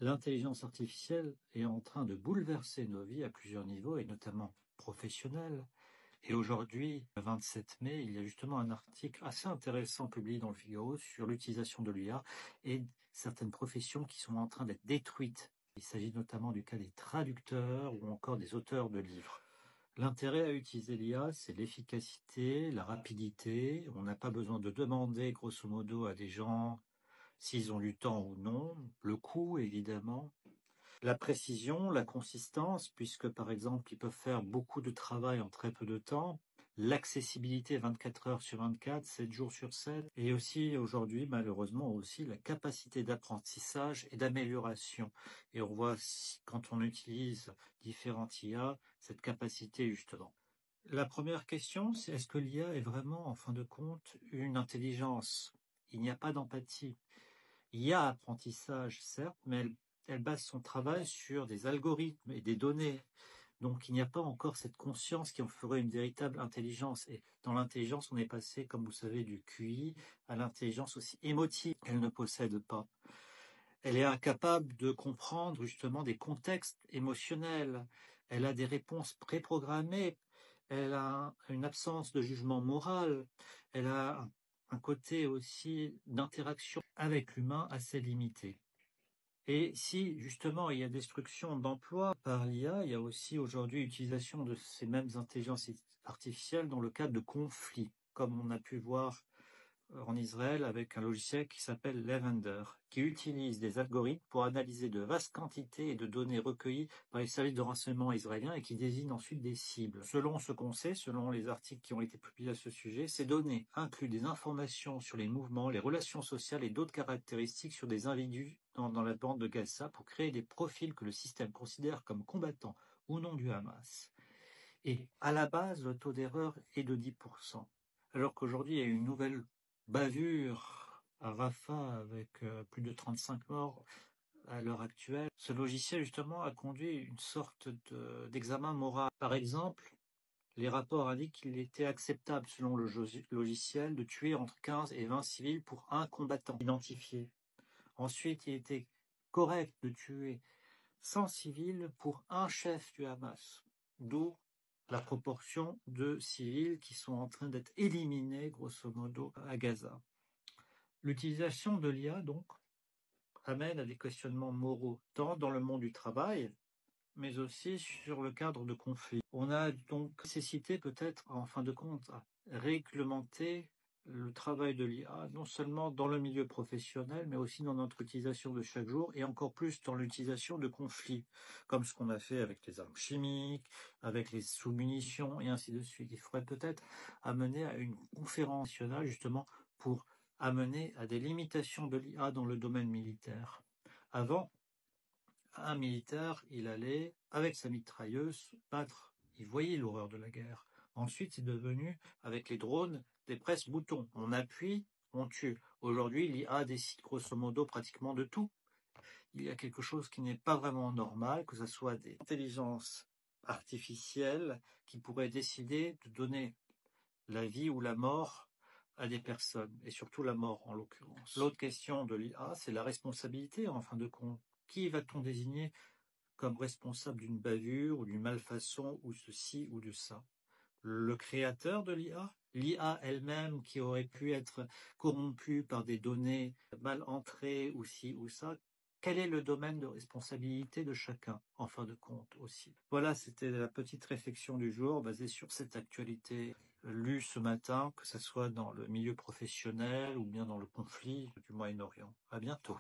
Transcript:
L'intelligence artificielle est en train de bouleverser nos vies à plusieurs niveaux, et notamment professionnels. Et aujourd'hui, le 27 mai, il y a justement un article assez intéressant publié dans le Figaro sur l'utilisation de l'IA et certaines professions qui sont en train d'être détruites. Il s'agit notamment du cas des traducteurs ou encore des auteurs de livres. L'intérêt à utiliser l'IA, c'est l'efficacité, la rapidité. On n'a pas besoin de demander, grosso modo, à des gens s'ils ont du temps ou non. Le coût, évidemment. La précision, la consistance, puisque par exemple, ils peuvent faire beaucoup de travail en très peu de temps. L'accessibilité 24 heures sur 24, 7 jours sur 7. Et aussi, aujourd'hui, malheureusement, aussi la capacité d'apprentissage et d'amélioration. Et on voit, quand on utilise différentes IA, cette capacité, justement. La première question, c'est est-ce que l'IA est vraiment, en fin de compte, une intelligence? Il n'y a pas d'empathie. Il y a apprentissage, certes, mais elle base son travail sur des algorithmes et des données. Donc il n'y a pas encore cette conscience qui en ferait une véritable intelligence. Et dans l'intelligence, on est passé, comme vous savez, du QI à l'intelligence aussi émotive qu'elle ne possède pas. Elle est incapable de comprendre justement des contextes émotionnels. Elle a des réponses préprogrammées. Elle a une absence de jugement moral. Elle a un côté aussi d'interaction avec l'humain assez limité. Et si justement il y a destruction d'emplois par l'IA, il y a aussi aujourd'hui utilisation de ces mêmes intelligences artificielles dans le cadre de conflits, comme on a pu voir en Israël avec un logiciel qui s'appelle Lavender, qui utilise des algorithmes pour analyser de vastes quantités de données recueillies par les services de renseignement israéliens et qui désignent ensuite des cibles. Selon ce qu'on sait, selon les articles qui ont été publiés à ce sujet, ces données incluent des informations sur les mouvements, les relations sociales et d'autres caractéristiques sur des individus dans la bande de Gaza pour créer des profils que le système considère comme combattants ou non du Hamas. Et à la base, le taux d'erreur est de 10%. Alors qu'aujourd'hui, il y a une nouvelle bavure à Rafah avec plus de 35 morts à l'heure actuelle. Ce logiciel, justement, a conduit une sorte d'examen moral. Par exemple, les rapports indiquent qu'il était acceptable, selon le logiciel, de tuer entre 15 et 20 civils pour un combattant identifié. Ensuite, il était correct de tuer 100 civils pour un chef du Hamas, d'où la proportion de civils qui sont en train d'être éliminés, grosso modo, à Gaza. L'utilisation de l'IA, donc, amène à des questionnements moraux, tant dans le monde du travail, mais aussi sur le cadre de conflits. On a donc nécessité peut-être, en fin de compte, à réglementer le travail de l'IA, non seulement dans le milieu professionnel, mais aussi dans notre utilisation de chaque jour, et encore plus dans l'utilisation de conflits, comme ce qu'on a fait avec les armes chimiques, avec les sous-munitions, et ainsi de suite. Il faudrait peut-être amener à une conférence nationale, justement, pour amener à des limitations de l'IA dans le domaine militaire. Avant, un militaire, il allait, avec sa mitrailleuse, battre. Il voyait l'horreur de la guerre. Ensuite, c'est devenu, avec les drones, des presse-boutons. On appuie, on tue. Aujourd'hui, l'IA décide grosso modo pratiquement de tout. Il y a quelque chose qui n'est pas vraiment normal, que ce soit des intelligences artificielles qui pourraient décider de donner la vie ou la mort à des personnes, et surtout la mort en l'occurrence. L'autre question de l'IA, c'est la responsabilité en fin de compte. Qui va-t-on désigner comme responsable d'une bavure ou d'une malfaçon ou ceci ou de ça? Le créateur de l'IA? L'IA elle-même qui aurait pu être corrompue par des données mal entrées ou ci ou ça? Quel est le domaine de responsabilité de chacun, en fin de compte aussi? Voilà, c'était la petite réflexion du jour basée sur cette actualité lue ce matin, que ce soit dans le milieu professionnel ou bien dans le conflit du Moyen-Orient. À bientôt.